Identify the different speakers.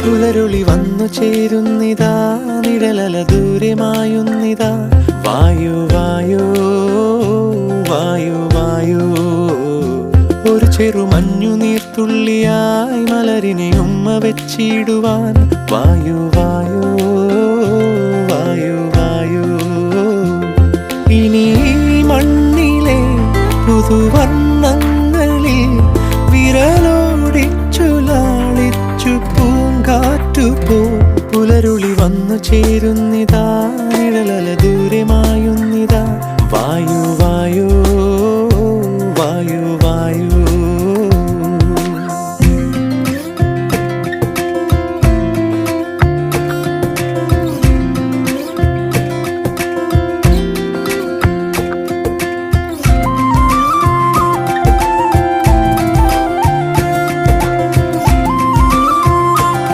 Speaker 1: പുലരുളി വന്നു ചേരുന്നിതാ നിഴലല ദൂരെ മായുന്നിതാ വായു വായോ വായു വായോ ഒരു ചെറു മഞ്ഞു നീർത്തുള്ളിയായി മലരിനെ ഉമ്മ വെച്ചിടുവാൻ വായു വായോ വായു വായോ ഇനി മണ്ണിലെ പുതുവർണ്ണങ്ങളിൽ വിരലോടിച്ചു ലാളിച്ചു പൂങ്കാറ്റുപോ പുലരുളി വന്നു ചേരുന്നിതാ നിഴലല ദൂരെ മായുന്നിതാ വായു